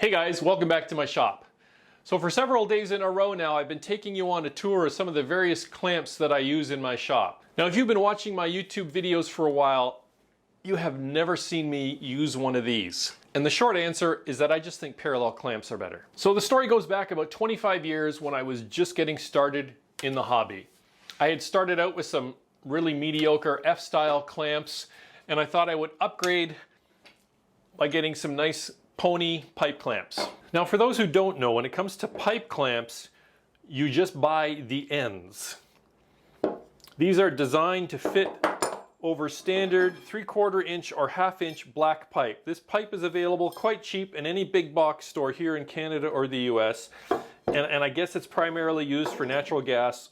Hey guys, welcome back to my shop. So for several days in a row now, I've been taking you on a tour of some of the various clamps that I use in my shop. Now, if you've been watching my YouTube videos for a while, you have never seen me use one of these. And the short answer is that I just think parallel clamps are better. So the story goes back about 25 years when I was just getting started in the hobby. I had started out with some really mediocre F-style clamps, and I thought I would upgrade by getting some nice pony pipe clamps. Now, for those who don't know, when it comes to pipe clamps, you just buy the ends. These are designed to fit over standard 3/4 inch or 1/2 inch black pipe. This pipe is available quite cheap in any big box store here in Canada or the US, and I guess it's primarily used for natural gas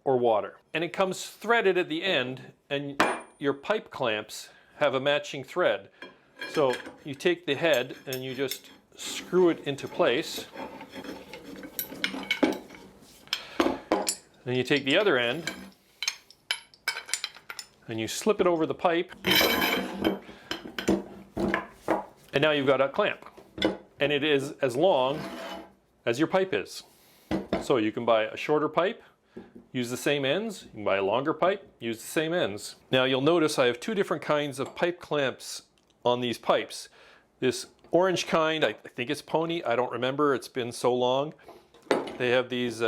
or water. And it comes threaded at the end, and your pipe clamps have a matching thread. So you take the head and you just screw it into place. Then you take the other end and you slip it over the pipe. And now you've got a clamp. And it is as long as your pipe is. So you can buy a shorter pipe, use the same ends. You can buy a longer pipe, use the same ends. Now you'll notice I have two different kinds of pipe clamps on these pipes. This orange kind, I think it's pony, I don't remember, it's been so long. They have these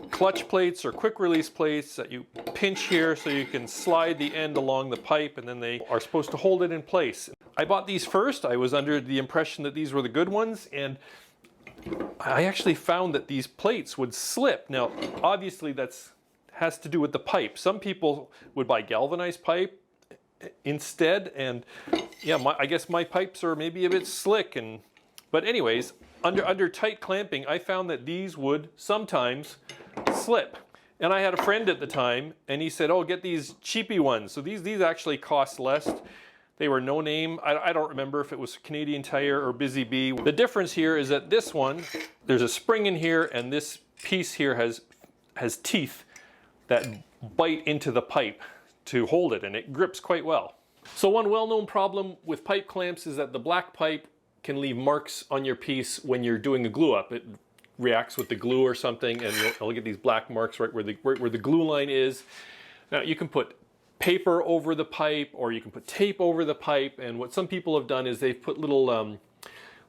clutch plates or quick release plates that you pinch here so you can slide the end along the pipe, and then they are supposed to hold it in place. I bought these first. I was under the impression that these were the good ones, and I actually found that these plates would slip. Now, obviously that has to do with the pipe. Some people would buy galvanized pipe instead, and yeah, I guess my pipes are maybe a bit slick, but anyways, under tight clamping, I found that these would sometimes slip. And I had a friend at the time, and he said, oh, get these cheapy ones. So these actually cost less. They were no name. I don't remember if it was Canadian Tire or Busy Bee. The difference here is that this one, there's a spring in here, and this piece here has teeth that bite into the pipe to hold it, and it grips quite well. So one well-known problem with pipe clamps is that the black pipe can leave marks on your piece when you're doing a glue up. It reacts with the glue or something, and you'll get these black marks right where the glue line is. Now you can put paper over the pipe, or you can put tape over the pipe, and what some people have done is they've put little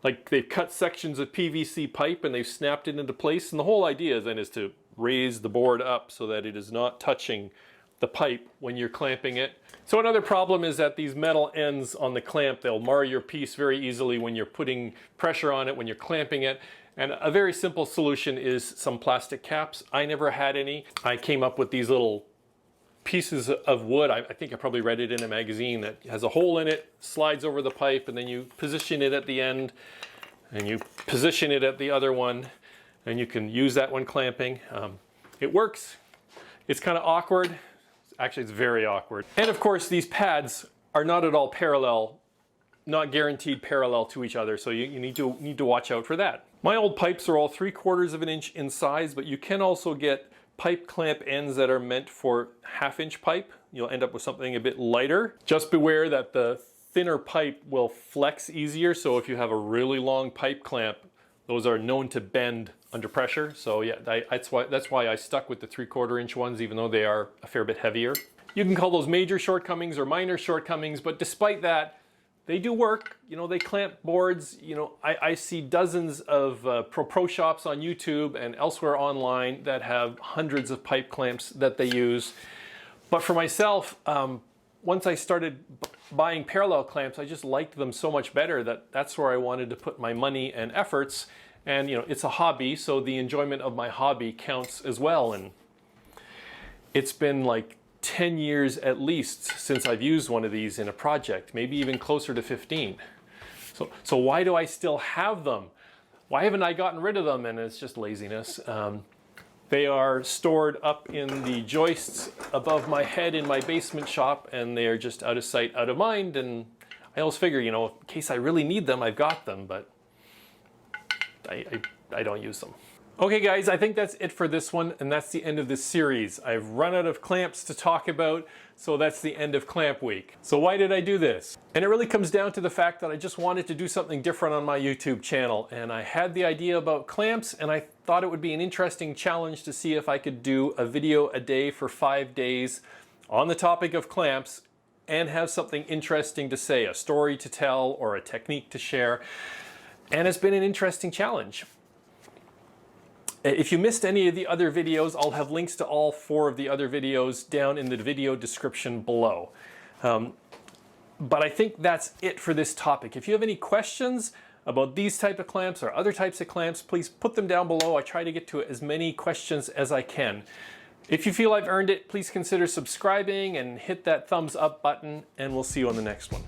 like they've cut sections of PVC pipe and they've snapped it into place, and the whole idea then is to raise the board up so that it is not touching the pipe when you're clamping it. So another problem is that these metal ends on the clamp, they'll mar your piece very easily when you're putting pressure on it, when you're clamping it. And a very simple solution is some plastic caps. I never had any. I came up with these little pieces of wood. I think I probably read it in a magazine that has a hole in it, slides over the pipe, and then you position it at the end, and you position it at the other one, and you can use that when clamping. It works. It's kind of awkward. Actually, it's very awkward. And of course, these pads are not at all parallel, not guaranteed parallel to each other, so you need to watch out for that. My old pipes are all 3/4 of an inch in size, but you can also get pipe clamp ends that are meant for 1/2 inch pipe. You'll end up with something a bit lighter. Just beware that the thinner pipe will flex easier, so if you have a really long pipe clamp, those are known to bend under pressure. So yeah, that's why I stuck with the 3/4 inch ones, even though they are a fair bit heavier. You can call those major shortcomings or minor shortcomings, but despite that, they do work. You know, they clamp boards. You know, I see dozens of pro shops on YouTube and elsewhere online that have hundreds of pipe clamps that they use. But for myself, once I started buying parallel clamps, I just liked them so much better that that's where I wanted to put my money and efforts. And you know, it's a hobby, so the enjoyment of my hobby counts as well. And it's been like 10 years at least since I've used one of these in a project, maybe even closer to 15. So why do I still have them? Why haven't I gotten rid of them? And it's just laziness. They are stored up in the joists above my head in my basement shop, and they are just out of sight, out of mind. And I always figure, you know, in case I really need them, I've got them, but I don't use them. Okay guys, I think that's it for this one, and that's the end of this series. I've run out of clamps to talk about, so that's the end of clamp week. So why did I do this? And it really comes down to the fact that I just wanted to do something different on my YouTube channel, and I had the idea about clamps, and I thought it would be an interesting challenge to see if I could do a video a day for 5 days on the topic of clamps and have something interesting to say, a story to tell or a technique to share. And it's been an interesting challenge. If you missed any of the other videos, I'll have links to all 4 of the other videos down in the video description below. But I think that's it for this topic. If you have any questions about these type of clamps or other types of clamps, please put them down below. I try to get to as many questions as I can. If you feel I've earned it, please consider subscribing and hit that thumbs up button, and we'll see you on the next one.